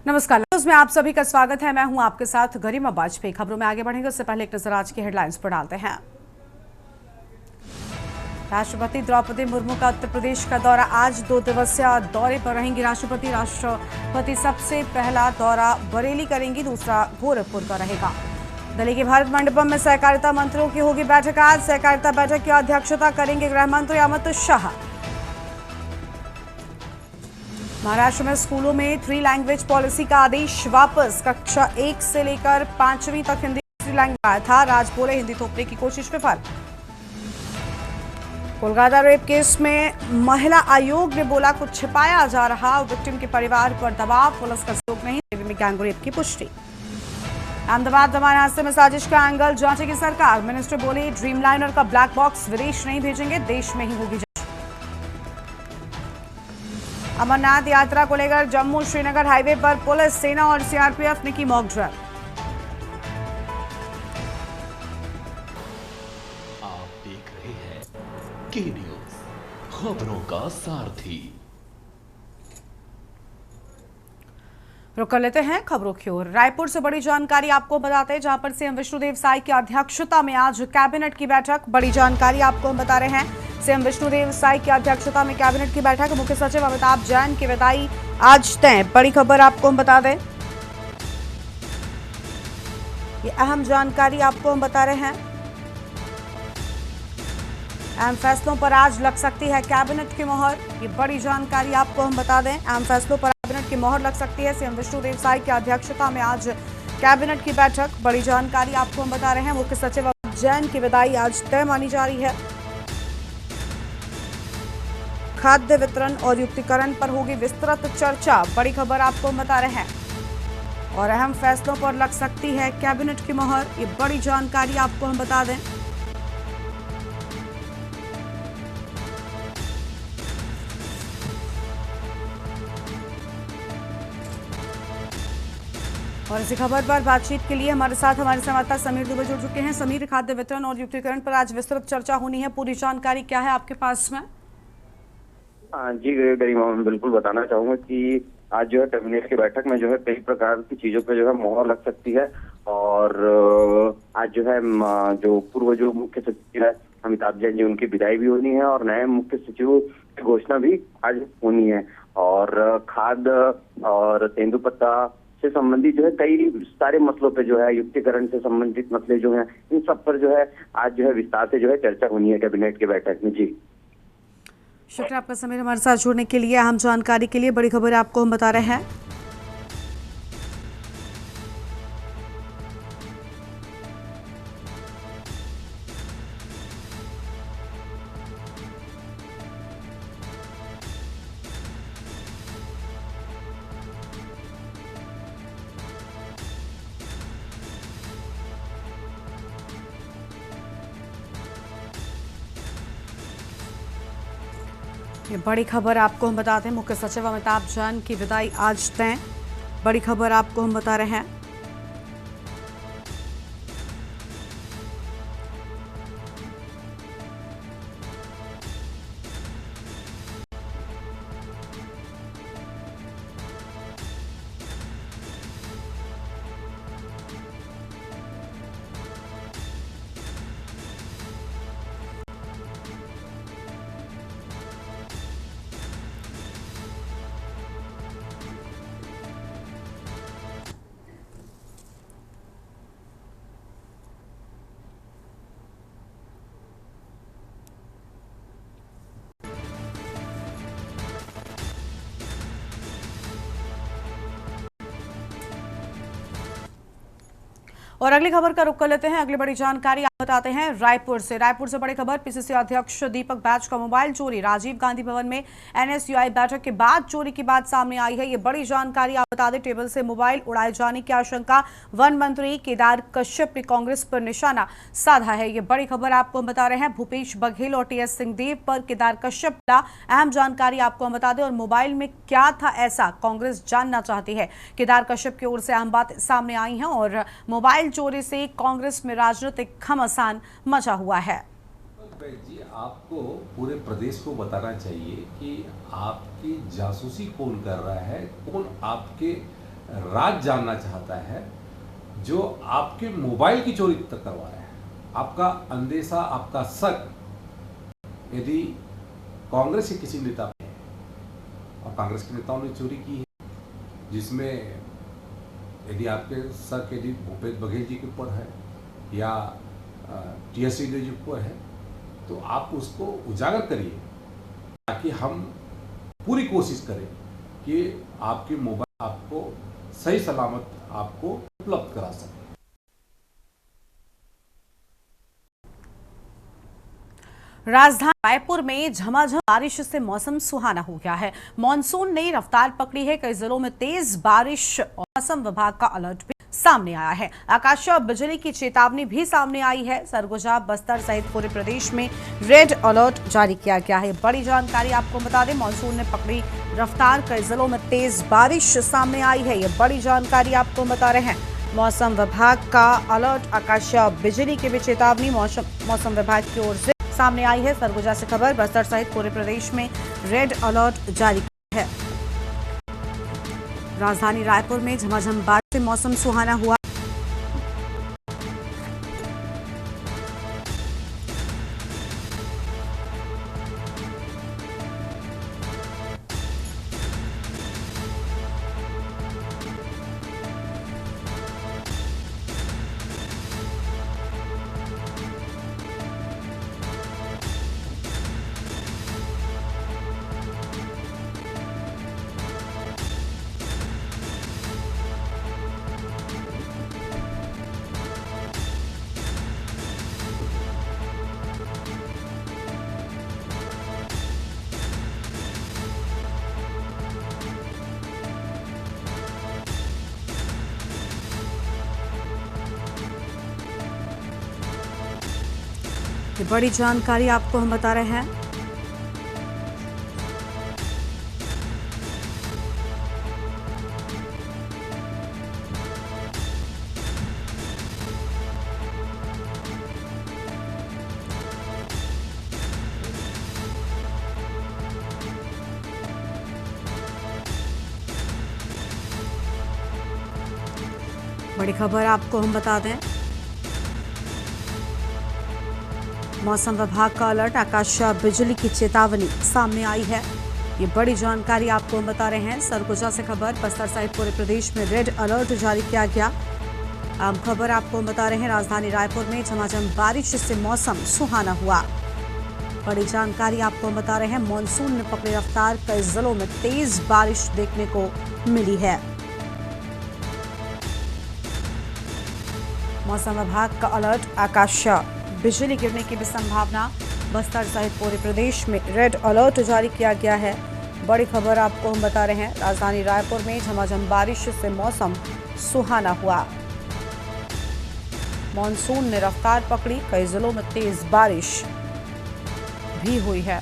नमस्कार, न्यूज़ में आप सभी का स्वागत है। मैं हूं आपके साथ गरिमा वाजपेयी। खबरों में आगे बढ़ेंगे उससे पहले एक नजर आज की हेडलाइंस पर डालते हैं। राष्ट्रपति द्रौपदी मुर्मू का उत्तर प्रदेश का दौरा। आज 2 दिवसीय दौरे पर रहेंगी राष्ट्रपति सबसे पहला दौरा बरेली करेंगी, दूसरा गोरखपुर का रहेगा। दिल्ली के भारत मंडपम में सहकारिता मंत्रियों की होगी बैठक। आज सहकारिता बैठक की अध्यक्षता करेंगे गृह मंत्री अमित शाह। महाराष्ट्र में स्कूलों में 3 लैंग्वेज पॉलिसी का आदेश वापस। कक्षा 1 से लेकर 5वीं तक हिंदी दूसरी लैंग्वेज आया था। राज बोले हिंदी थोपने की कोशिश विफल। कोलकाता रेप केस में महिला आयोग ने बोला कुछ छिपाया जा रहा। विक्टिम के परिवार पर दबाव, पुलिस का सहयोग नहीं, में गैंगरेप की पुष्टि। अहमदाबाद विमान हादसे में साजिश का एंगल जांचेगी सरकार। मिनिस्टर बोले ड्रीमलाइनर का ब्लैक बॉक्स विदेश नहीं भेजेंगे, देश में ही होगी जांच। अमरनाथ यात्रा को लेकर जम्मू श्रीनगर हाईवे पर पुलिस, सेना और सीआरपीएफ ने की मॉक ड्रिल। आप देख रहे हैं के न्यूज, खबरों का सारथी। रुक कर लेते हैं खबरों की ओर। रायपुर से बड़ी जानकारी आपको बताते हैं, जहां पर सीएम विष्णुदेव साय की अध्यक्षता में आज कैबिनेट की बैठक। बड़ी जानकारी आपको हम बता रहे हैं, सीएम विष्णुदेव साय की अध्यक्षता में कैबिनेट की बैठक। मुख्य सचिव अमिताभ जैन की विदाई आज तय। बड़ी खबर आपको हम बता दें, ये अहम जानकारी आपको हम बता रहे हैं। अहम फैसलों पर आज लग सकती है कैबिनेट की मोहर। ये बड़ी जानकारी आपको हम बता दें, अहम फैसलों पर कैबिनेट की मोहर लग सकती है। सीएम विष्णुदेव साय की अध्यक्षता में आज कैबिनेट की बैठक। बड़ी जानकारी आपको हम बता रहे हैं, मुख्य सचिव अमिताभ जैन की विदाई आज तय मानी जा रही है। खाद्य वितरण और युक्तिकरण पर होगी विस्तृत चर्चा। बड़ी खबर आपको हम बता रहे हैं, और अहम फैसलों पर लग सकती है कैबिनेट की मोहर। ये बड़ी जानकारी आपको हम बता दें। और इसी खबर पर बातचीत के लिए हमारे साथ हमारे संवाददाता समीर दुबे जुड़ चुके हैं। समीर, खाद्य वितरण और युक्तिकरण पर आज विस्तृत चर्चा होनी है, पूरी जानकारी क्या है आपके पास में? जी गरिमा, मैं बिल्कुल बताना चाहूंगा कि आज जो है कैबिनेट की बैठक में जो है कई प्रकार की चीजों पे जो है मोहर लग सकती है। और आज जो है जो पूर्व जो मुख्य सचिव है अमिताभ जैन जी, उनकी विदाई भी होनी है और नए मुख्य सचिव की घोषणा भी आज होनी है। और खाद्य और तेंदुपत्ता से संबंधित जो है कई सारे मसलों पे जो है, युक्तिकरण से संबंधित मसले जो हैं, इन सब पर जो है आज जो है विस्तार से जो है चर्चा होनी है कैबिनेट की बैठक में। जी शुक्रिया आपका समीर, हमारे साथ जुड़ने के लिए, अहम जानकारी के लिए। बड़ी खबर आपको हम बता रहे हैं। ये बड़ी खबर आपको हम बताते हैं, मुख्य सचिव अमिताभ जैन की विदाई आज तय। बड़ी खबर आपको हम बता रहे हैं। और अगली खबर का रुख कर लेते हैं। अगली बड़ी जानकारी आप बताते हैं रायपुर से बड़ी खबर, पीसीसी अध्यक्ष दीपक बैज का मोबाइल चोरी। राजीव गांधी भवन में एनएसयूआई बैठक के बाद चोरी की बात सामने आई है। ये बड़ी जानकारी आप बता दें, टेबल से मोबाइल उड़ाए जाने की आशंका। वन मंत्री केदार कश्यप ने कांग्रेस पर निशाना साधा है। ये बड़ी खबर आपको हम बता रहे हैं। भूपेश बघेल और टीएस सिंहदेव पर केदार कश्यप का अहम जानकारी आपको हम बता दें। और मोबाइल में क्या था ऐसा, कांग्रेस जानना चाहती है। केदार कश्यप की ओर से अहम बात सामने आई है और मोबाइल चोरी से कांग्रेस में राजनीतिक घमासान मचा हुआ है। जी, आपको पूरे प्रदेश को बताना चाहिए कि आपकी जासूसी कौन कर रहा है, कौन आपके राज जानना चाहता है जो आपके मोबाइल की चोरी तक करवाया है। आपका अंदेशा, आपका शक यदि कांग्रेस के किसी नेता पे है और कांग्रेस के नेताओं ने चोरी की है, जिसमें यदि आपके शक यदि भूपेश बघेल जी के ऊपर है या टी.एस. सिंह जी के ऊपर है, तो आप उसको उजागर करिए ताकि हम पूरी कोशिश करें कि आपके मोबाइल आपको सही सलामत आपको उपलब्ध करा सके। राजधानी रायपुर में झमाझम बारिश से मौसम सुहाना हो गया है। मॉनसून ने रफ्तार पकड़ी है। कई जिलों में तेज बारिश और मौसम विभाग का अलर्ट भी सामने आया है। आकाशीय बिजली की चेतावनी भी सामने आई है। सरगुजा, बस्तर सहित पूरे प्रदेश में रेड अलर्ट जारी किया गया है। बड़ी जानकारी आपको बता दें, मॉनसून ने पकड़ी रफ्तार। कई जिलों में तेज बारिश सामने आई है। ये बड़ी जानकारी आपको बता रहे हैं। मौसम विभाग का अलर्ट, आकाशीय बिजली की भी चेतावनी मौसम विभाग की ओर से सामने आई है। सरगुजा से खबर, बस्तर सहित पूरे प्रदेश में रेड अलर्ट जारी है। राजधानी रायपुर में झमाझम बारिश से मौसम सुहाना हुआ। ये बड़ी जानकारी आपको हम बता रहे हैं। बड़ी खबर आपको हम बता दें, मौसम विभाग का अलर्ट, आकाशीय बिजली की चेतावनी सामने आई है। ये बड़ी जानकारी आपको हम बता रहे हैं। सरगुजा से खबर, बस्तर सहित पूरे प्रदेश में रेड अलर्ट जारी किया गया। आम खबर आपको हम बता रहे हैं। राजधानी रायपुर में झमाझम बारिश से मौसम सुहाना हुआ। बड़ी जानकारी आपको हम बता रहे हैं। मॉनसून ने पकड़ी रफ्तार। कई जिलों में तेज बारिश देखने को मिली है। मौसम विभाग का अलर्ट, आकाशीय बिजली गिरने की भी संभावना। बस्तर सहित पूरे प्रदेश में रेड अलर्ट जारी किया गया है। बड़ी खबर आपको हम बता रहे हैं। राजधानी रायपुर में झमाझम बारिश से मौसम सुहाना हुआ। मॉनसून ने रफ्तार पकड़ी। कई जिलों में तेज बारिश भी हुई है।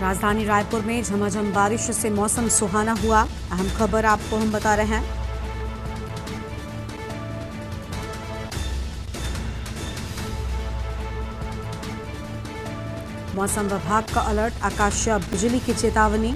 राजधानी रायपुर में झमाझम बारिश से मौसम सुहाना हुआ। अहम खबर आपको हम बता रहे हैं। मौसम विभाग का अलर्ट, आकाशीय बिजली की चेतावनी।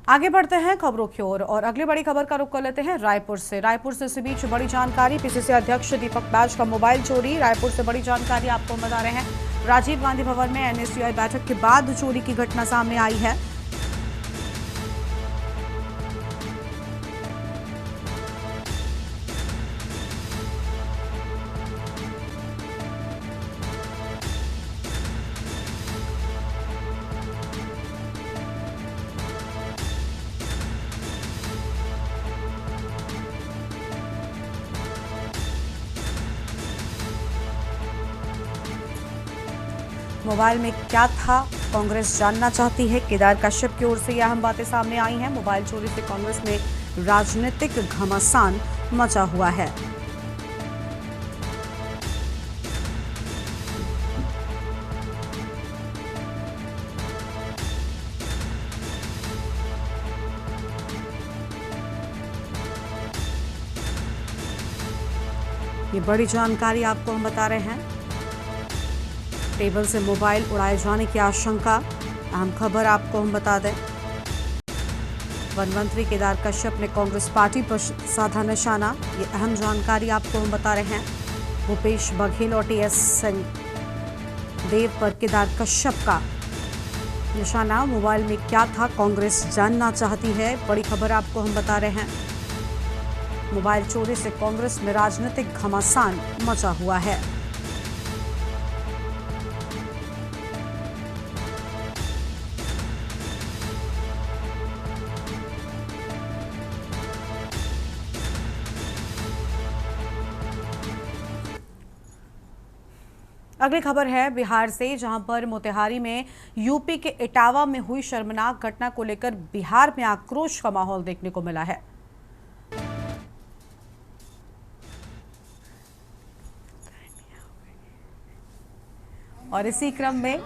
आगे बढ़ते हैं खबरों की ओर और अगली बड़ी खबर का रुख कर लेते हैं रायपुर से। इसी बीच बड़ी जानकारी, पीसीसी अध्यक्ष दीपक बैज का मोबाइल चोरी। रायपुर से बड़ी जानकारी आपको बता रहे हैं। राजीव गांधी भवन में एनएसयूआई बैठक के बाद चोरी की घटना सामने आई है। मोबाइल में क्या था, कांग्रेस जानना चाहती है। केदार कश्यप की ओर से यह अहम बातें सामने आई हैं। मोबाइल चोरी से कांग्रेस में राजनीतिक घमासान मचा हुआ है। ये बड़ी जानकारी आपको हम बता रहे हैं। टेबल से मोबाइल उड़ाए जाने की आशंका। अहम खबर आपको हम बता दें, वन मंत्री केदार कश्यप ने कांग्रेस पार्टी पर साधा निशाना। ये अहम जानकारी आपको हम बता रहे हैं। भूपेश बघेल और टीएस सिंहदेव पर केदार कश्यप का निशाना। मोबाइल में क्या था, कांग्रेस जानना चाहती है। बड़ी खबर आपको हम बता रहे हैं। मोबाइल चोरी से कांग्रेस में राजनीतिक घमासान मचा हुआ है। अगली खबर है बिहार से, जहां पर मोतिहारी में यूपी के इटावा में हुई शर्मनाक घटना को लेकर बिहार में आक्रोश का माहौल देखने को मिला है। और इसी क्रम में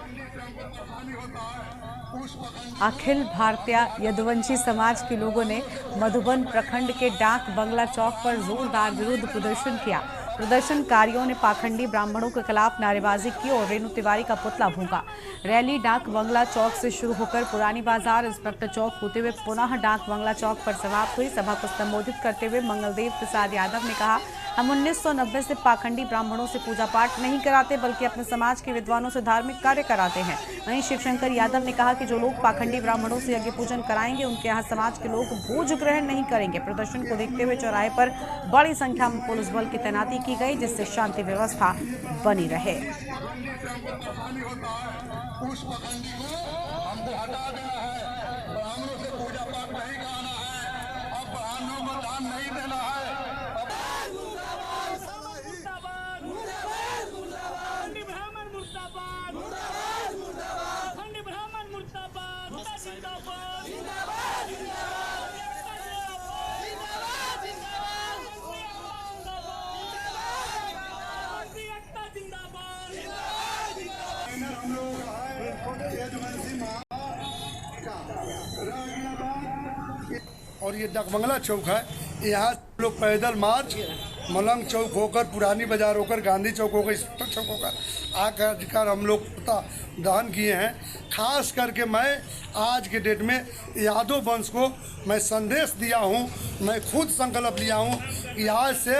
अखिल भारतीय यदुवंशी समाज के लोगों ने मधुबन प्रखंड के डाक बंगला चौक पर जोरदार विरोध प्रदर्शन किया। प्रदर्शनकारियों ने पाखंडी ब्राह्मणों के खिलाफ नारेबाजी की और रेणु तिवारी का पुतला फूंका। रैली डाक बंगला चौक से शुरू होकर पुरानी बाजार, इंस्पेक्टर चौक होते हुए पुनः डाक बंगला चौक पर समाप्त हुई। सभा को संबोधित करते हुए मंगलदेव प्रसाद यादव ने कहा, हम 1990 से पाखंडी ब्राह्मणों से पूजा पाठ नहीं कराते, बल्कि अपने समाज के विद्वानों से धार्मिक कार्य कराते हैं। वहीं शिवशंकर यादव ने कहा कि जो लोग पाखंडी ब्राह्मणों से यज्ञ पूजन कराएंगे, उनके यहाँ समाज के लोग भोज ग्रहण नहीं करेंगे। प्रदर्शन को देखते हुए चौराहे पर बड़ी संख्या में पुलिस बल की तैनाती की गई, जिससे शांति व्यवस्था बनी रहे। और ये डाकबंगला चौक है, यहाँ लोग पैदल मार्च मलंग चौक होकर, पुरानी बाजार होकर, गांधी चौक होकर, इंस्पेक्टर चौक होकर आकर हम लोग दहन किए हैं। खास करके मैं आज के डेट में यादव वंश को मैं संदेश दिया हूँ, मैं खुद संकल्प लिया हूँ कि आज से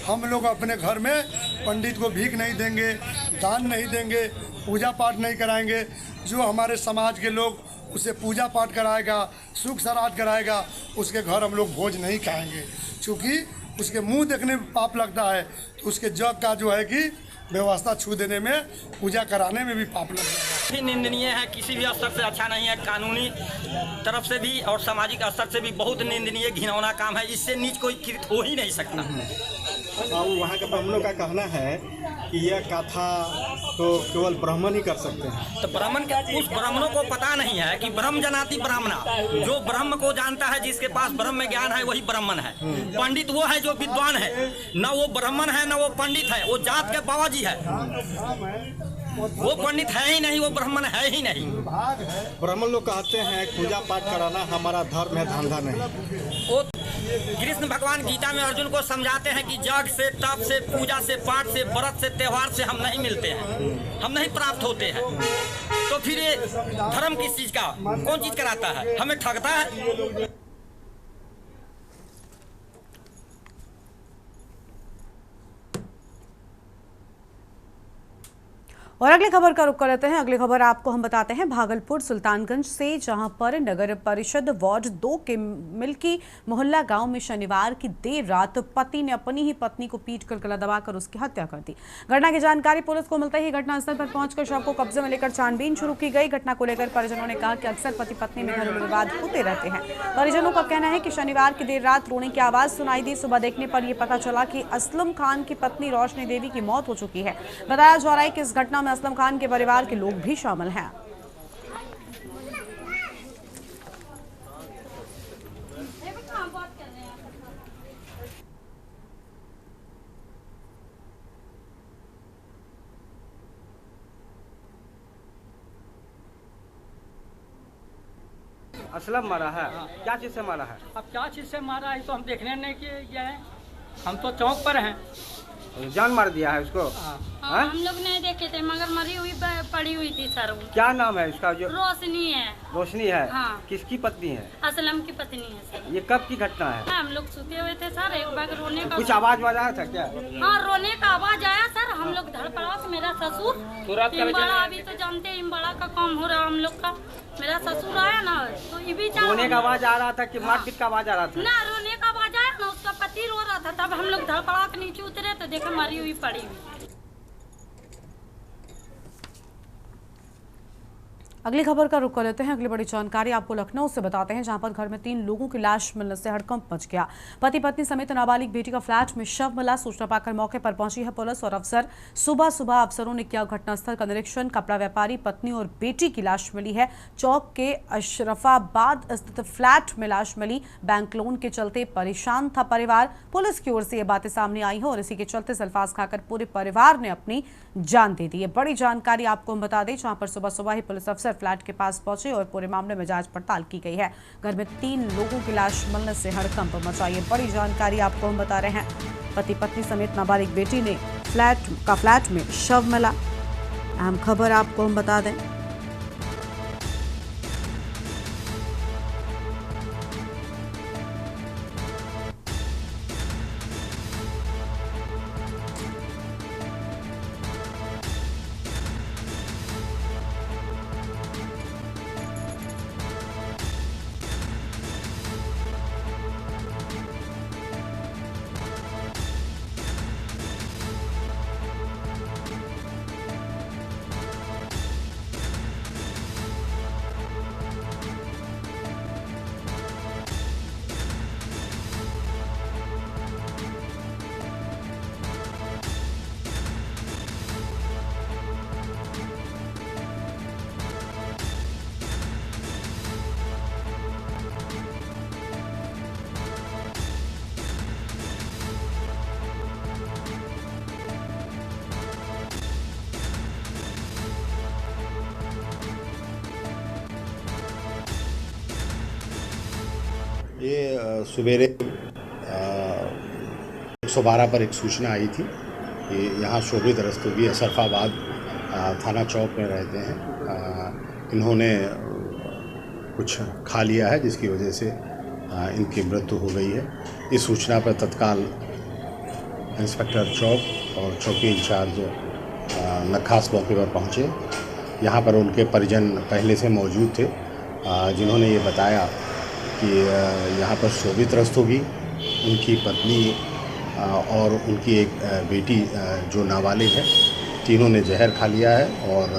हम लोग अपने घर में पंडित को भीख नहीं देंगे, दान नहीं देंगे, पूजा पाठ नहीं कराएंगे। जो हमारे समाज के लोग उसे पूजा पाठ कराएगा, सुख श्राद्ध कराएगा, उसके घर हम लोग भोज नहीं खाएंगे, क्योंकि उसके मुंह देखने में पाप लगता है, तो उसके जग का जो है कि व्यवस्था छू देने में, पूजा कराने में भी पाप लगता है। निंदनीय है, किसी भी स्तर से अच्छा नहीं है, कानूनी तरफ से भी और सामाजिक स्तर से भी बहुत निंदनीय घिनौना काम है। इससे नीच कोई कृत हो ही नहीं सकता। और वहाँ के ब्राह्मणों का कहना है कि यह कथा तो केवल ब्राह्मण ही कर सकते हैं। तो ब्राह्मण का उस ब्राह्मणों को पता नहीं है कि ब्रह्म जनाति ब्राह्मणा, जो ब्रह्म को जानता है, जिसके पास ब्रह्म ज्ञान है, वही ब्राह्मण है। पंडित वो है जो विद्वान है, न वो ब्राह्मण है न वो पंडित है, वो जात के बाबाजी है। वो पंडित है ही नहीं, वो ब्राह्मण है ही नहीं। ब्राह्मण लोग कहते हैं पूजा पाठ कराना हमारा धर्म है, धंधा नहीं। वो कृष्ण भगवान गीता में अर्जुन को समझाते हैं कि जग से, तप से, पूजा से, पाठ से, व्रत से, त्योहार से हम नहीं मिलते हैं, हम नहीं प्राप्त होते हैं। तो फिर ये धर्म किस चीज का, कौन चीज कराता है, हमें ठगता है। और अगली खबर का रुख कर लेते हैं। अगली खबर आपको हम बताते हैं भागलपुर सुल्तानगंज से, जहां पर नगर परिषद वार्ड 2 के मिल्की मोहल्ला गांव में शनिवार की देर रात पति ने अपनी ही पत्नी को पीटकर गला दबाकर उसकी हत्या कर दी। घटना की जानकारी पुलिस को मिलते ही घटनास्थल पर पहुंचकर शव को कब्जे में लेकर छानबीन शुरू की गई। घटना को लेकर परिजनों ने कहा कि अक्सर पति पत्नी में घरेलू विवाद होते रहते हैं। परिजनों का कहना है कि शनिवार की देर रात रोने की आवाज सुनाई दी। सुबह देखने पर यह पता चला कि असलम खान की पत्नी रोशनी देवी की मौत हो चुकी है। बताया जा रहा है कि इस घटना में असलम खान के परिवार के लोग भी शामिल हैं। असलम मारा है। क्या चीज से मारा है? अब क्या चीज़ से मारा है तो हम देखने नहीं किए गए हैं, हम तो चौक पर हैं। जान मार दिया है उसको। हाँ, हाँ? हम लोग नहीं देखे थे मगर मरी हुई पड़ी हुई थी सर वो। क्या नाम है उसका? जो रोशनी है। रोशनी है। हाँ। किसकी पत्नी है? असलम की पत्नी है सर। ये कब की घटना है? हम लोग सोते हुए थे सर, एक बार रोने का कुछ आवाज आ रहा था क्या? हाँ, रोने का आवाज आया सर, हम लोग धड़पड़ा। मेरा ससुर इम्बाड़ा, अभी तो जानते हैं इम्बाड़ा का काम हो रहा हम लोग का। मेरा ससुर आया ना तो ये भी रोने का आवाज आ रहा था कि मारपीट का आवाज आ रहा था? ना, रोने का आवाज आया ना, उसका पति रो रहा था, तब हम लोग धड़पड़ा के नीचे उतरे तो देखा मरी हुई पड़ी हुई। अगली खबर का रुख कर लेते हैं। अगली बड़ी जानकारी आपको लखनऊ से बताते हैं, जहां पर घर में 3 लोगों की लाश मिलने से हड़कंप मच गया। पति पत्नी समेत नाबालिग बेटी का फ्लैट में शव मिला। सूचना पाकर मौके पर पहुंची है पुलिस और अफसर। सुबह सुबह अफसरों ने किया घटनास्थल का निरीक्षण। कपड़ा व्यापारी पत्नी और बेटी की लाश मिली है। चौक के अशरफाबाद स्थित फ्लैट में लाश मिली। बैंक लोन के चलते परेशान था परिवार। पुलिस की ओर से ये बातें सामने आई हैं और इसी के चलते सल्फास खाकर पूरे परिवार ने अपनी जान दे दी। ये बड़ी जानकारी आपको हम बता दें, जहां पर सुबह सुबह ही पुलिस अफसर फ्लैट के पास पहुंचे और पूरे मामले में जांच पड़ताल की गई है। घर में 3 लोगों की लाश मिलने से हड़कंप मचा। ये बड़ी जानकारी आपको हम बता रहे हैं। पति पत्नी समेत नाबालिग बेटी ने फ्लैट में शव मिला। अहम खबर आपको हम बता दें। ये सवेरे 112 पर एक सूचना आई थी कि यहाँ शोभित रस्तोगी अशरफाबाद थाना चौक में रहते हैं। इन्होंने कुछ खा लिया है जिसकी वजह से इनकी मृत्यु हो गई है। इस सूचना पर तत्काल इंस्पेक्टर चौक और चौकी इंचार्ज नखास मौके पर पहुँचे। यहाँ पर उनके परिजन पहले से मौजूद थे, जिन्होंने ये बताया कि यहाँ पर शोभित रस्तोगी, उनकी पत्नी और उनकी एक बेटी जो नाबालिग है, तीनों ने जहर खा लिया है और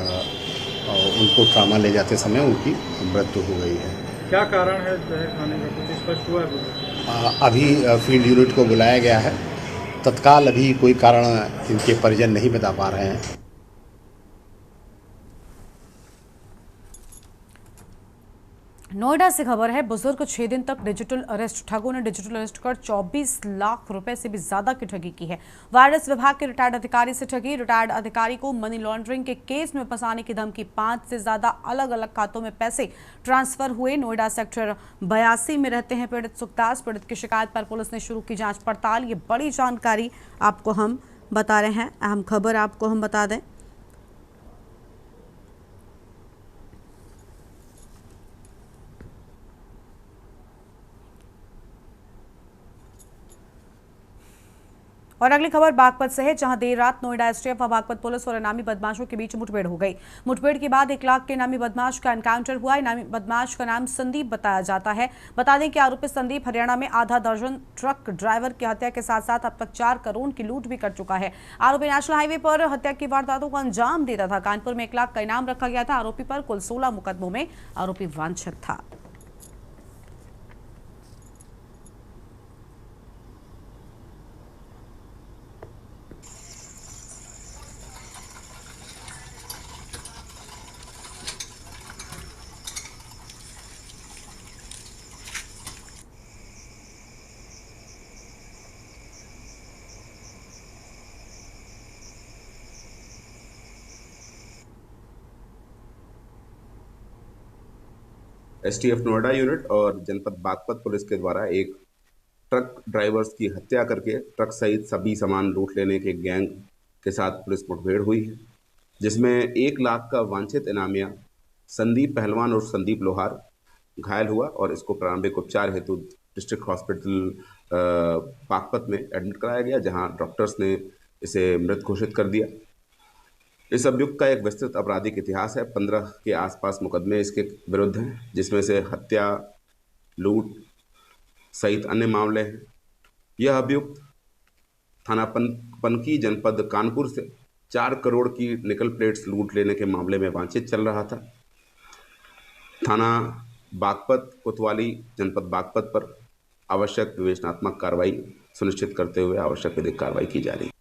उनको ट्रामा ले जाते समय उनकी मृत्यु हो गई है। क्या कारण है जहर खाने का, कुछ स्पष्ट हुआ है? अभी फील्ड यूनिट को बुलाया गया है। तत्काल अभी कोई कारण इनके परिजन नहीं बता पा रहे हैं। नोएडा से खबर है। बुजुर्ग 6 दिन तक डिजिटल अरेस्ट। ठगों ने डिजिटल अरेस्ट कर 24 लाख रुपए से भी ज्यादा की ठगी की है। वायरस विभाग के रिटायर्ड अधिकारी से ठगी। रिटायर्ड अधिकारी को मनी लॉन्ड्रिंग के केस में फंसाने की धमकी। 5 से ज्यादा अलग अलग खातों में पैसे ट्रांसफर हुए। नोएडा सेक्टर 82 में रहते हैं पीड़ित सुखदास। पीड़ित की शिकायत पर पुलिस ने शुरू की जांच पड़ताल। ये बड़ी जानकारी आपको हम बता रहे हैं। अहम खबर आपको हम बता दें। और अगली खबर बागपत से है, जहां देर रात नोएडा एसटीएफ व बागपत पुलिस और इनामी बदमाशों के बीच मुठभेड़ हो गई। मुठभेड़ के बाद 1 लाख के इनामी बदमाश का एनकाउंटर हुआ। इनामी बदमाश का नाम संदीप बताया जाता है। बता दें कि आरोपी संदीप हरियाणा में आधा दर्जन ट्रक ड्राइवर की हत्या के साथ साथ अब तक 4 करोड़ की लूट भी कर चुका है। आरोपी नेशनल हाईवे पर हत्या की वारदातों को अंजाम देता था। कानपुर में 1 लाख का इनाम रखा गया था। आरोपी पर कुल 16 मुकदमों में आरोपी वांछित था। एसटीएफ नोएडा यूनिट और जनपद बागपत पुलिस के द्वारा एक ट्रक ड्राइवर्स की हत्या करके ट्रक सहित सभी सामान लूट लेने के गैंग के साथ पुलिस मुठभेड़ हुई है, जिसमें 1 लाख का वांछित इनामिया संदीप पहलवान और संदीप लोहार घायल हुआ और इसको प्रारंभिक उपचार हेतु डिस्ट्रिक्ट हॉस्पिटल बागपत में एडमिट कराया गया, जहां डॉक्टर्स ने इसे मृत घोषित कर दिया। इस अभियुक्त का एक विस्तृत आपराधिक इतिहास है। 15 के आसपास मुकदमे इसके विरुद्ध हैं, जिसमें से हत्या, लूट सहित अन्य मामले हैं। यह अभियुक्त थाना पनकी जनपद कानपुर से 4 करोड़ की निकल प्लेट्स लूट लेने के मामले में वांछित चल रहा था। थाना बागपत कोतवाली जनपद बागपत पर आवश्यक विवेचनात्मक कार्रवाई सुनिश्चित करते हुए आवश्यक विधिक कार्रवाई की जा रही है।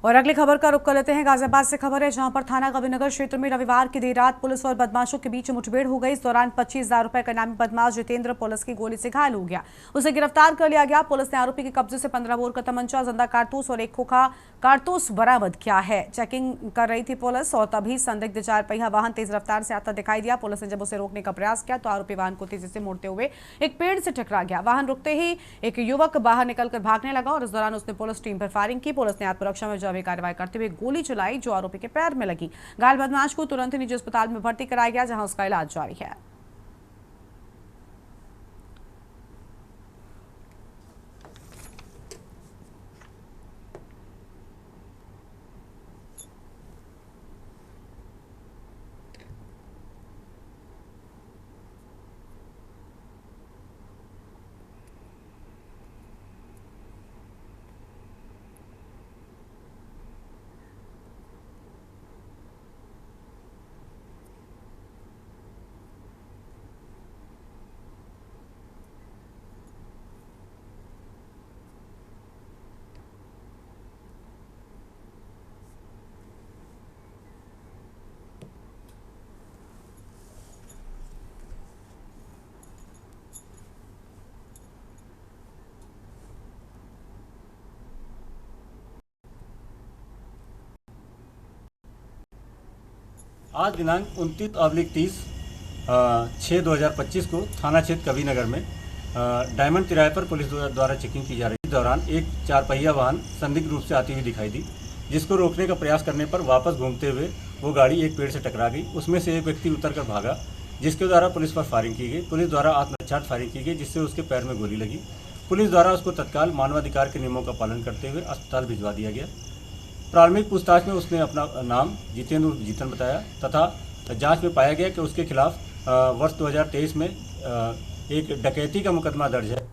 और अगली खबर का रुख कर लेते हैं। गाजियाबाद से खबर है, जहां पर थाना कबीरनगर क्षेत्र में रविवार की देर रात पुलिस और बदमाशों के बीच मुठभेड़ हो गई। इस दौरान 25,000 रुपए का इनामी बदमाश जितेंद्र पुलिस की गोली से घायल हो गया, उसे गिरफ्तार कर लिया गया। पुलिस ने आरोपी के कब्जे से 15 बोर का तमंचा, जिंदा कारतूस और 1 खोखा कारतूस बरामद किया है। चेकिंग कर रही थी पुलिस और तभी संदिग्ध 4 पहिया वाहन तेज रफ्तार से आता दिखाई दिया। पुलिस ने जब उसे रोकने का प्रयास किया तो आरोपी वाहन को तेजी से मोड़ते हुए एक पेड़ से टकरा गया। वाहन रुकते ही एक युवक बाहर निकलकर भागने लगा और इस दौरान उसने पुलिस टीम पर फायरिंग की। पुलिस ने आत्मरक्षा में जवाबी कार्रवाई करते हुए गोली चलाई, जो आरोपी के पैर में लगी। घायल बदमाश को तुरंत निजी अस्पताल में भर्ती कराया गया, जहां उसका इलाज जारी है। आज दिनांक 29/30/6/2025 को थाना क्षेत्र कबीरनगर में डायमंड तिराहे पर पुलिस द्वारा चेकिंग की जा रही थी। इस दौरान एक 4 पहिया वाहन संदिग्ध रूप से आती हुई दिखाई दी, जिसको रोकने का प्रयास करने पर वापस घूमते हुए वो गाड़ी एक पेड़ से टकरा गई। उसमें से एक व्यक्ति उतरकर भागा, जिसके द्वारा पुलिस पर फायरिंग की गई। पुलिस द्वारा आत्मरक्षा फायरिंग की गई, जिससे उसके पैर में गोली लगी। पुलिस द्वारा उसको तत्काल मानवाधिकार के नियमों का पालन करते हुए अस्पताल भिजवा दिया गया। प्रारंभिक पूछताछ में उसने अपना नाम जितेंद्र जीतन बताया तथा जांच में पाया गया कि उसके खिलाफ वर्ष 2023 में एक डकैती का मुकदमा दर्ज है।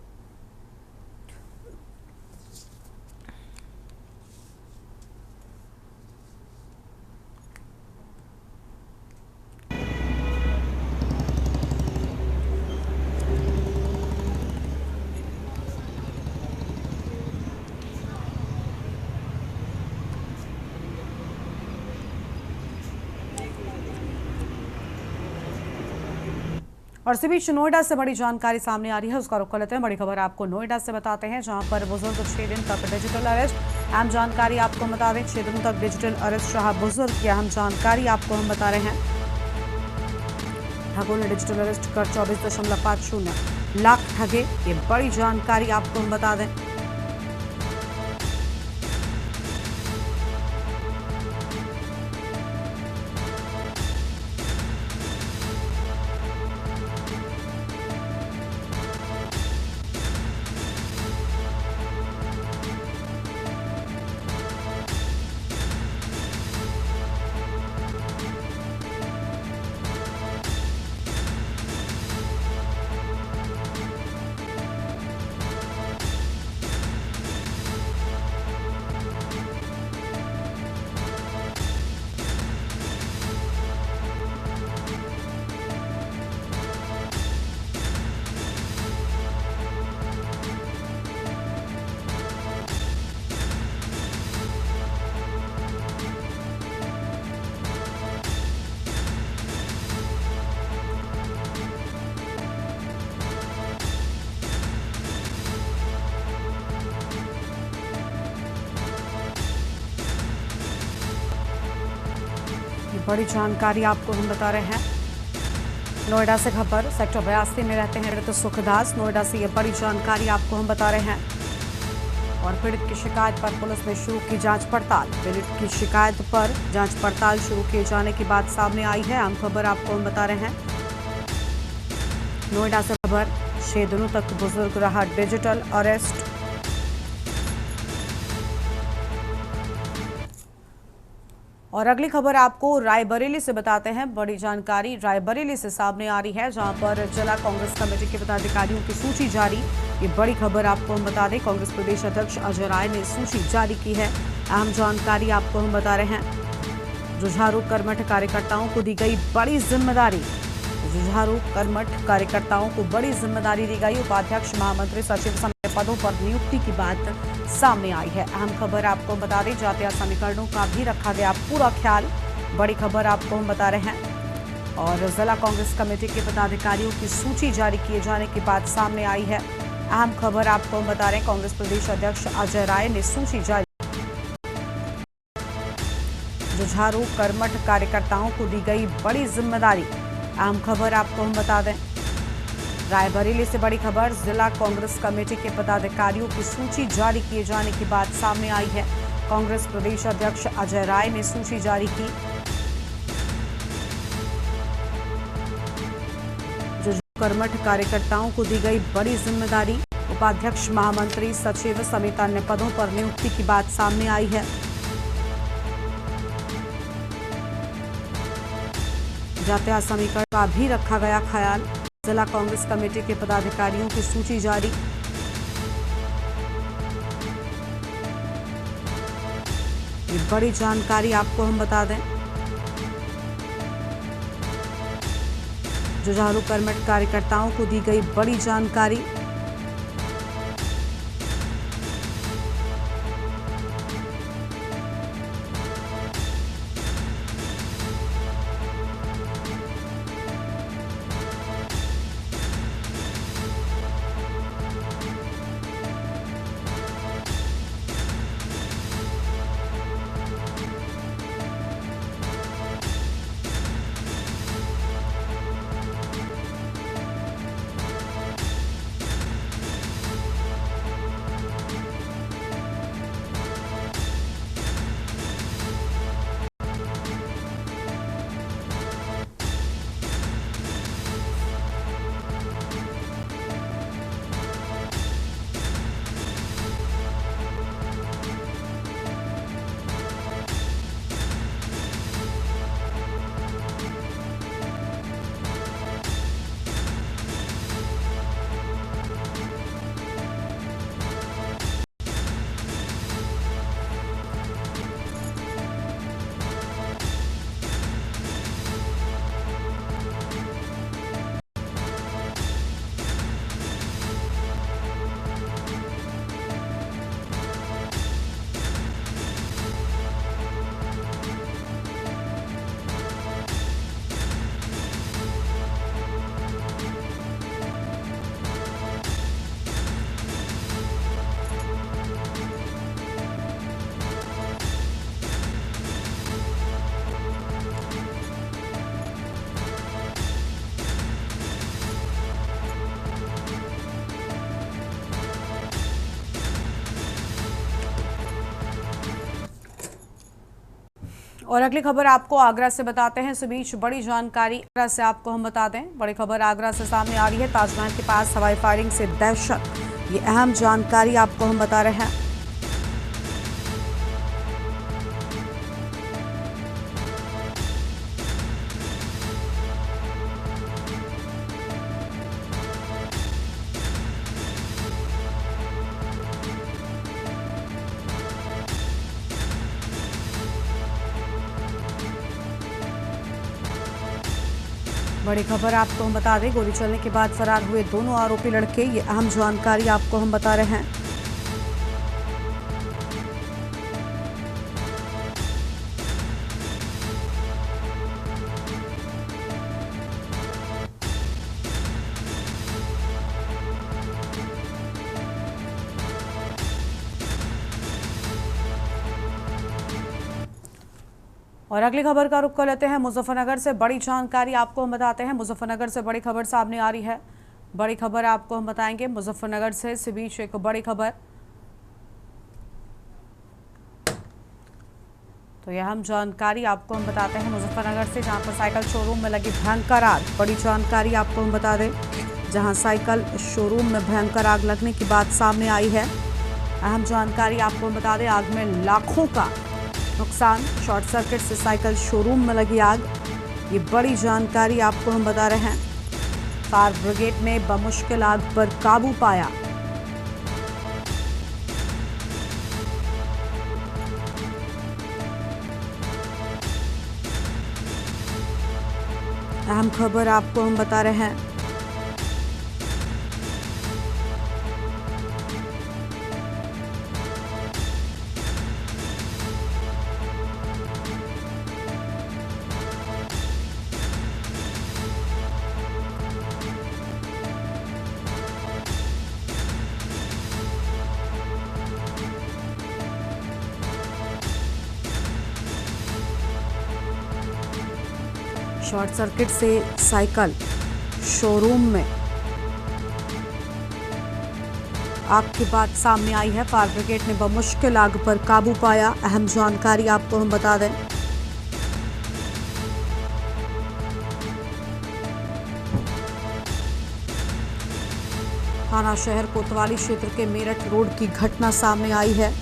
और इसी बीच नोएडा से बड़ी जानकारी सामने आ रही है, उसका रुख कर लेते हैं। बड़ी खबर आपको नोएडा से बताते हैं, जहां पर बुजुर्ग 6 दिन तक डिजिटल अरेस्ट। अहम जानकारी आपको बता दें, 6 दिनों तक डिजिटल अरेस्ट रहा बुजुर्ग की अहम जानकारी आपको हम बता रहे हैं। ठगों ने डिजिटल अरेस्ट कर 24.50 लाख ठगे, ये बड़ी जानकारी आपको हम बता दें। बड़ी जानकारी आपको हम बता रहे हैं। नोएडा से खबर, सेक्टर 82 में रहते हैं पीड़ित सुखदास। नोएडा से ये बड़ी जानकारी आपको हम बता रहे हैं। और पीड़ित की शिकायत पर पुलिस ने शुरू की जांच पड़ताल। पीड़ित की शिकायत पर जांच पड़ताल शुरू किए जाने की बात सामने आई है। अहम खबर आपको हम बता रहे हैं। नोएडा से खबर, 6 दिनों तक बुजुर्ग रहा डिजिटल अरेस्ट। और अगली खबर आपको रायबरेली से बताते हैं। बड़ी जानकारी रायबरेली से सामने आ रही है, जहां पर जिला कांग्रेस कमेटी के पदाधिकारियों की सूची जारी। ये बड़ी खबर आपको हम बता दें, कांग्रेस प्रदेश अध्यक्ष अजय राय ने सूची जारी की है। अहम जानकारी आपको हम बता रहे हैं। जुझारू कर्मठ कार्यकर्ताओं को दी गई बड़ी जिम्मेदारी। जुझारू कर्मठ कार्यकर्ताओं को बड़ी जिम्मेदारी दी गई। उपाध्यक्ष, महामंत्री, सचिव समेत पदों पर नियुक्ति की बात सामने आई है। अहम खबर आपको बता दें, जातीय समीकरणों का भी रखा गया पूरा ख्याल। बड़ी खबर आपको हम बता रहे हैं। और जिला कांग्रेस कमेटी के पदाधिकारियों की सूची जारी किए जाने की बात सामने आई है। अहम खबर आपको हम बता रहे हैं, कांग्रेस प्रदेश अध्यक्ष अजय राय ने सूची जारी। जुझारू कर्मठ कार्यकर्ताओं को दी गई बड़ी जिम्मेदारी। अहम खबर आपको हम बता दें, रायबरेली से बड़ी खबर, जिला कांग्रेस कमेटी के पदाधिकारियों की सूची जारी किए जाने की बात सामने आई है। कांग्रेस प्रदेश अध्यक्ष अजय राय ने सूची जारी की। कर्मठ कार्यकर्ताओं को दी गई बड़ी जिम्मेदारी। उपाध्यक्ष, महामंत्री, सचिव समेत अन्य पदों पर नियुक्ति की बात सामने आई है। जातीय समीकरण का भी रखा गया ख्याल। जिला कांग्रेस कमेटी के पदाधिकारियों की सूची जारी। ये बड़ी जानकारी आपको हम बता दें। जुझारू कर्मठ कार्यकर्ताओं को दी गई बड़ी जानकारी। और अगली खबर आपको आगरा से बताते हैं। इस बीच बड़ी जानकारी आगरा से आपको हम बता दें। बड़ी खबर आगरा से सामने आ रही है। ताजमहल के पास हवाई फायरिंग से दहशत, ये अहम जानकारी आपको हम बता रहे हैं। बड़ी खबर आपको हम बता दें, गोली चलने के बाद फरार हुए दोनों आरोपी लड़के, ये अहम जानकारी आपको हम बता रहे हैं। और अगली खबर का रुख कर लेते हैं मुजफ्फरनगर से। बड़ी जानकारी आपको हम बताते हैं, मुजफ्फरनगर से बड़ी खबर सामने आ रही है। बड़ी खबर आपको हम बताएंगे मुजफ्फरनगर से इस बीच एक बड़ी खबर। तो यह हम जानकारी आपको हम बताते हैं मुजफ्फरनगर से, जहां पर साइकिल शोरूम में लगी भयंकर आग। बड़ी जानकारी आपको हम बता दें, जहां साइकिल शोरूम में भयंकर आग लगने की बात सामने आई है। अहम जानकारी आपको हम बता दें, आग में लाखों का नुकसान। शॉर्ट सर्किट से साइकिल शोरूम में लगी आग, ये बड़ी जानकारी आपको हम बता रहे हैं। फायर ब्रिगेड ने बमुश्किल आग पर काबू पाया। अहम खबर आपको हम बता रहे हैं। शॉर्ट सर्किट से साइकिल शोरूम में आग की बात सामने आई है। फायर ब्रिगेड ने बमुश्किल आग पर काबू पाया। अहम जानकारी आपको हम बता दें, थाना शहर कोतवाली क्षेत्र के मेरठ रोड की घटना सामने आई है।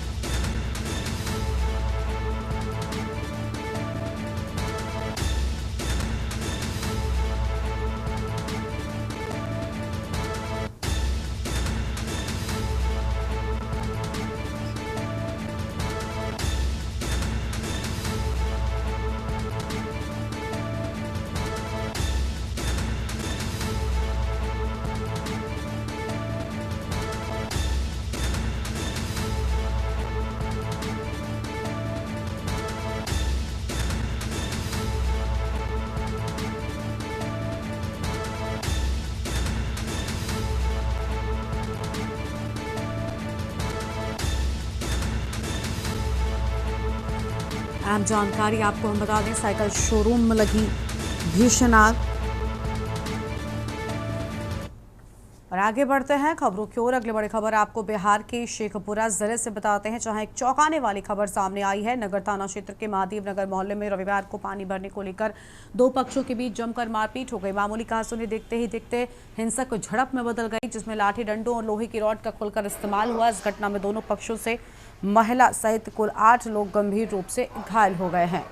अहम जानकारी आपको हम बता दें, साइकिल शोरूम में लगी भीषण आग। और आगे बढ़ते हैं खबरों की ओर। अगली बड़ी खबर आपको बिहार के शेखपुरा जिले से बताते हैं, जहां एक चौंकाने वाली खबर सामने आई है। नगर थाना क्षेत्र के महादेव नगर मोहल्ले में रविवार को पानी भरने को लेकर दो पक्षों के बीच जमकर मारपीट हो गई। मामूली कहासुनी देखते ही देखते हिंसक झड़प में बदल गई, जिसमें लाठी डंडों और लोहे की रॉड का खुलकर इस्तेमाल हुआ। इस घटना में दोनों पक्षों से महिला सहित कुल 8 लोग गंभीर रूप से घायल हो गए हैं।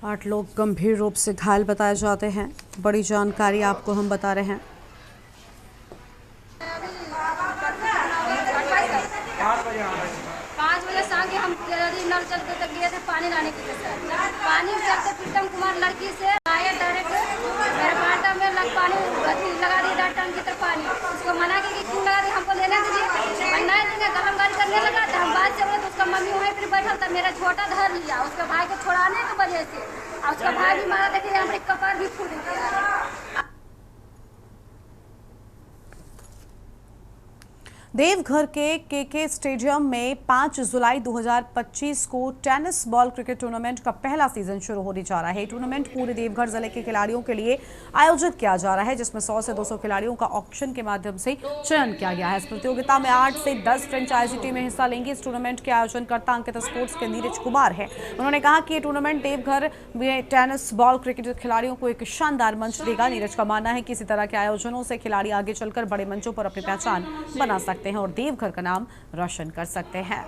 आठ लोग गंभीर रूप से घायल बताए जाते हैं। बड़ी जानकारी आपको हम बता रहे हैं। 5 बजे शाम के हम नल चलते तक गए थे पानी लाने के लिए। पानी चलते प्रीतम कुमार लड़की से आए डायरेक्ट मेरे बाटा में पानी लगा दी टंकी तक पानी। उसको मना की क्यों लगा दी, हमको लेने दीजिए। नहीं देंगे, गलम गाड़ी करने लगा। तो हम बात से बोले तो उसका मम्मी वहीं पर बैठा था, मेरा छोटा धर लिया उसके भाई को छोड़ाने की वजह से। और उसका भाई भी मारा, देखिए हमारे कपार भी फूट गया। देवघर के केके स्टेडियम में 5 जुलाई 2025 को टेनिस बॉल क्रिकेट टूर्नामेंट का पहला सीजन शुरू होने जा रहा है। टूर्नामेंट पूरे देवघर जिले के खिलाड़ियों के लिए आयोजित किया जा रहा है, जिसमें 100 से 200 खिलाड़ियों का ऑक्शन के माध्यम से चयन किया गया है। इस प्रतियोगिता में 8 से 10 फ्रेंचाइजी टीमें हिस्सा लेंगी। इस टूर्नामेंट के आयोजनकर्ता अंकित स्पोर्ट्स के नीरज कुमार है। उन्होंने कहा कि ये टूर्नामेंट देवघर में टेनिस बॉल क्रिकेट खिलाड़ियों को एक शानदार मंच देगा। नीरज का मानना है कि इसी तरह के आयोजनों से खिलाड़ी आगे चलकर बड़े मंचों पर अपनी पहचान बना सकते हैं और देवघर का नाम रोशन कर सकते हैं।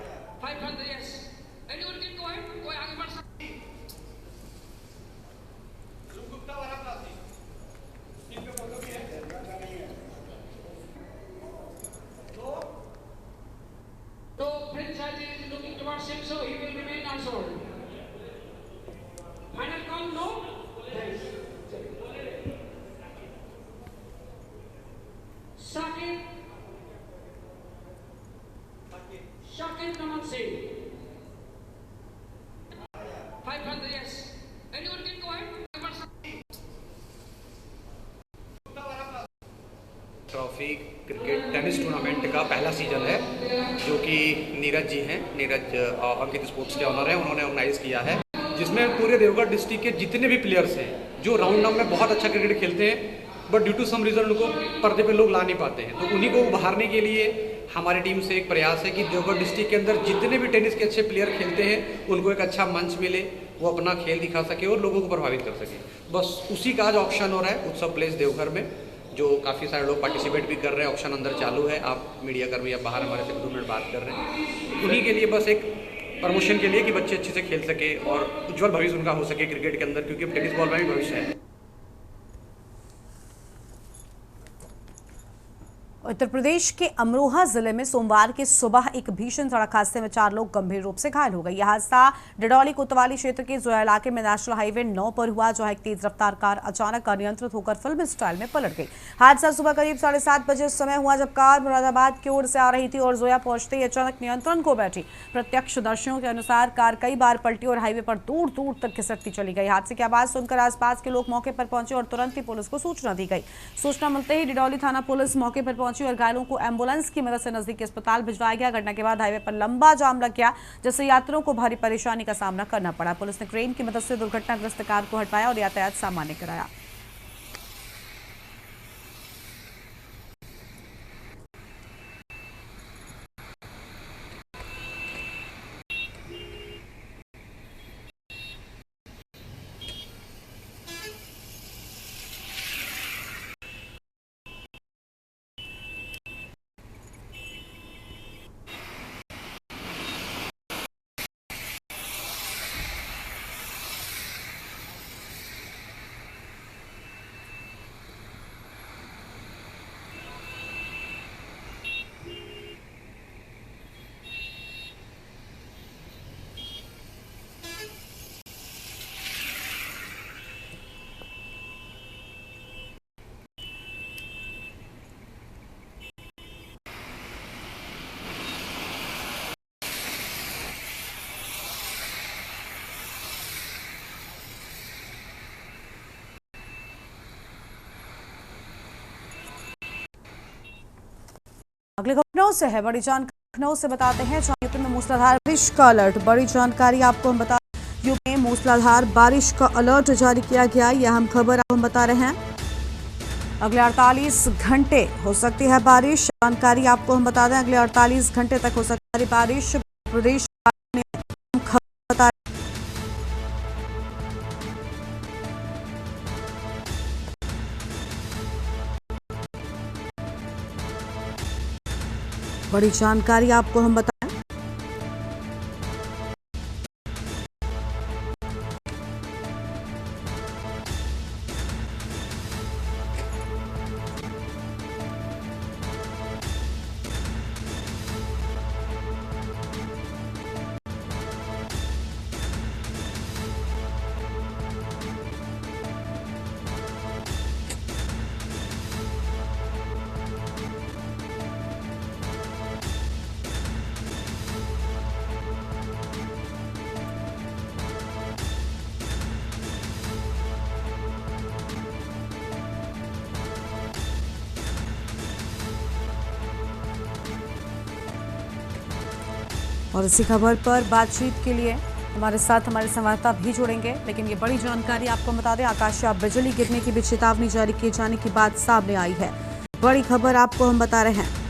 ट्रॉफी क्रिकेट टेनिस टूर्नामेंट का पहला सीजन है, जो कि नीरज जी हैं, नीरज अंकित स्पोर्ट्स के ऑनर हैं, उन्होंने ऑर्गेनाइज किया है, जिसमें पूरे देवघर डिस्ट्रिक्ट के जितने भी प्लेयर्स हैं जो राउंड नंबर में बहुत अच्छा क्रिकेट खेलते हैं, but due to some reason उनको पर्दे पे लोग ला नहीं पाते हैं, तो उन्हीं को उभारने के लिए हमारी टीम से एक प्रयास है कि देवघर डिस्ट्रिक्ट के अंदर जितने भी टेनिस के अच्छे प्लेयर खेलते हैं उनको एक अच्छा मंच मिले, वो अपना खेल दिखा सके और लोगों को प्रभावित कर सके। बस उसी का आज ऑक्शन हो रहा है उत्सव प्लेस देवघर में, जो काफ़ी सारे लोग पार्टिसिपेट भी कर रहे हैं। ऑक्शन अंदर चालू है, आप मीडिया कर्मी या बाहर हमारे से 2 मिनट बात कर रहे हैं। उन्हीं के लिए बस एक प्रमोशन के लिए कि बच्चे अच्छे से खेल सके और उज्जवल भविष्य उनका हो सके क्रिकेट के अंदर, क्योंकि टेनिस बॉल में भी भविष्य है। उत्तर प्रदेश के अमरोहा जिले में सोमवार की सुबह एक भीषण सड़क हादसे में 4 लोग गंभीर रूप से घायल हो गए। यह हादसा डिडौली कोतवाली क्षेत्र के जोया इलाके में नेशनल हाईवे 9 पर हुआ, जहां एक तेज रफ्तार कार अचानक अनियंत्रित होकर फिल्मी स्टाइल में पलट गई। हादसा सुबह करीब 7:30 बजे उस समय हुआ जब कार मुरादाबाद की ओर से आ रही थी और जोया पहुंचते ही अचानक नियंत्रण खो बैठी। प्रत्यक्षदर्शियों के अनुसार कार कई बार पलटी और हाईवे पर दूर दूर तक खिसकती चली गई। हादसे की आवाज सुनकर आसपास के लोग मौके पर पहुंचे और तुरंत ही पुलिस को सूचना दी गई। सूचना मिलते ही डिडौली थाना पुलिस मौके पर पहुंची और घायलों को एम्बुलेंस की मदद से नजदीकी अस्पताल भिजवाया गया। घटना के बाद हाईवे पर लंबा जाम लग गया, जिससे यात्रियों को भारी परेशानी का सामना करना पड़ा। पुलिस ने क्रेन की मदद से दुर्घटनाग्रस्त कार को हटाया और यातायात सामान्य कराया। अगली घटनाओं से है बड़ी जानकारी लखनऊ से बताते हैं, जहां यूपी में मूसलाधार बारिश का अलर्ट। बड़ी जानकारी आपको हम बता यूपी में मूसलाधार बारिश का अलर्ट जारी किया गया। यह हम खबर आपको हम बता रहे हैं। अगले 48 घंटे हो सकती है बारिश। जानकारी आपको हम बता दें, अगले 48 घंटे तक हो सकती है बारिश। प्रदेश में खबर बता बड़ी जानकारी आपको हम बता और इसी खबर पर बातचीत के लिए हमारे साथ हमारे संवाददाता भी जुड़ेंगे, लेकिन ये बड़ी जानकारी आपको बता दें, आकाशीय बिजली गिरने की भी चेतावनी जारी किए जाने की बात सामने आई है। बड़ी खबर आपको हम बता रहे हैं।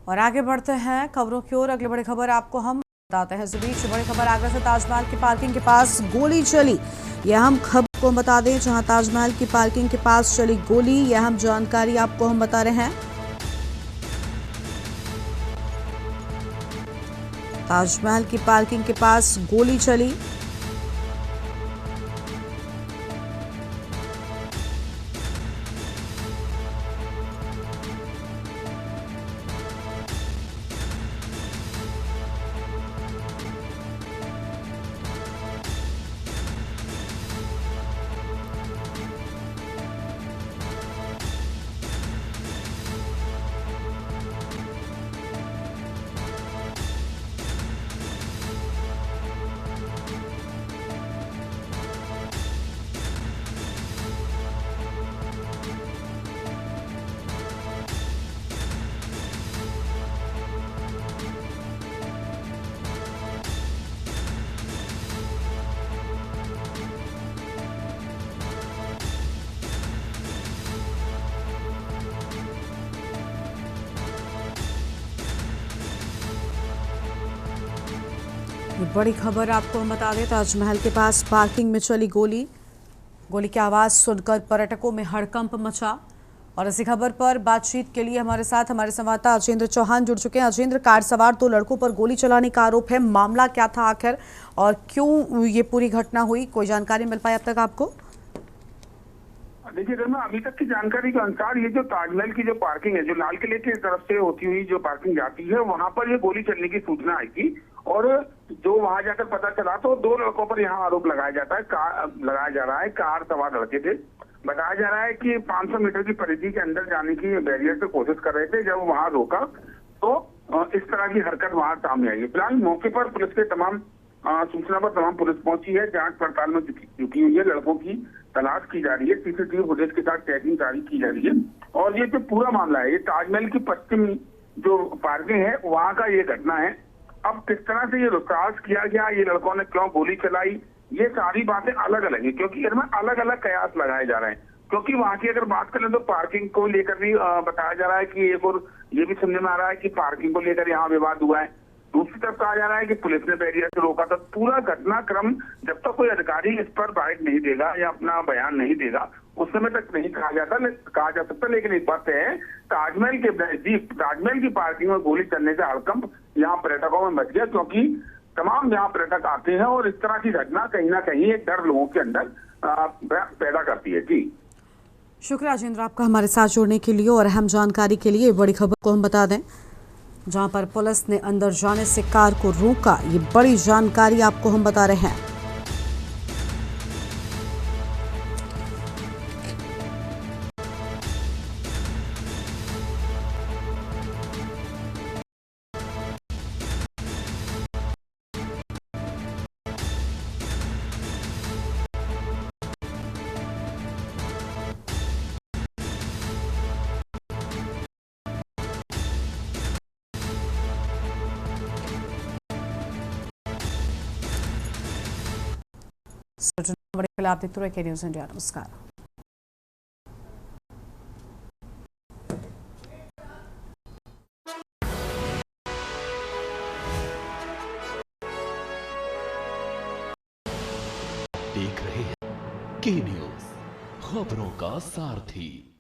और आगे बढ़ते हैं खबरों की ओर। अगली बड़ी खबर आपको हम बताते हैं। इस बीच बड़ी खबर आगरा से ताजमहल की पार्किंग के पास गोली चली। यह हम खबर को बता दें, जहां ताजमहल की पार्किंग के पास चली गोली। यह हम जानकारी आपको हम बता रहे हैं। ताजमहल की पार्किंग के पास गोली चली। बड़ी खबर आपको हम बता दें, ताजमहल के पास पार्किंग में चली गोली। गोली की आवाज़ सुनकर पर्यटकों में हड़कंप मचा। और इसी खबर पर बातचीत के लिए हमारे साथ हमारे संवाददाता अजेंद्र चौहान जुड़ चुके हैं। अजेंद्र, कार सवार 2 लड़कों पर गोली चलाने का आरोप है, मामला क्या था आखिर और क्यों ये पूरी घटना हुई, कोई जानकारी मिल पाई अब तक आपको? देखिए गर्मा, अभी तक की जानकारी के अनुसार ये जो ताजमहल की जो पार्किंग है, जो लाल किले की तरफ से होती हुई जो पार्किंग जाती है, वहां पर ये गोली चलने की सूचना आई थी। और जो वहां जाकर पता चला तो 2 लड़कों पर यहाँ आरोप लगाया जा रहा है। कार सवार लड़के थे। बताया जा रहा है कि 500 मीटर की परिधि के अंदर जाने की बैरियर से कोशिश कर रहे थे। जब वहां रोका तो इस तरह की हरकत वहां सामने आई है। फिलहाल मौके पर पुलिस के तमाम सूचना पर तमाम पुलिस पहुंची है, जांच पड़ताल में जुटी हुई है। लड़कों की तलाश की जा रही है, सीसीटीवी फुटेज के साथ चेकिंग जारी की जा रही है। और ये जो पूरा मामला है, ये ताजमहल की पश्चिम जो पार्किंग है वहां का ये घटना है। अब किस तरह से ये विश्वास किया गया, ये लड़कों ने क्यों गोली चलाई, ये सारी बातें अलग अलग है, क्योंकि इसमें अलग अलग कयास लगाए जा रहे हैं। क्योंकि वहां की अगर बात करें तो पार्किंग को लेकर भी बताया जा रहा है कि एक और ये भी सुनने में आ रहा है कि पार्किंग को लेकर यहाँ विवाद हुआ है। दूसरी तरफ कहा जा रहा है कि पुलिस ने बैरियर से रोका था। पूरा घटनाक्रम जब तक कोई अधिकारी इस पर बाइट नहीं देगा या अपना बयान नहीं देगा, उस समय तक नहीं कहा जा सकता। लेकिन एक बात है, ताजमहल के नजदीक ताजमहल की पार्किंग में गोली चलने से हड़कंप यहाँ पर्यटकों में मच गया, क्योंकि तमाम यहाँ पर्यटक आते हैं और इस तरह की घटना कहीं ना कहीं एक डर लोगों के अंदर पैदा करती है। जी शुक्रिया अजेंद्र आपका हमारे साथ जुड़ने के लिए और अहम जानकारी के लिए। बड़ी खबर को हम बता दें, जहां पर पुलिस ने अंदर जाने से कार को रोका, ये बड़ी जानकारी आपको हम बता रहे हैं। बड़े खिलाफ देखते हुए के न्यूज़ इंडिया। नमस्कार। देख रहे हैं के न्यूज़, खबरों का सारथी।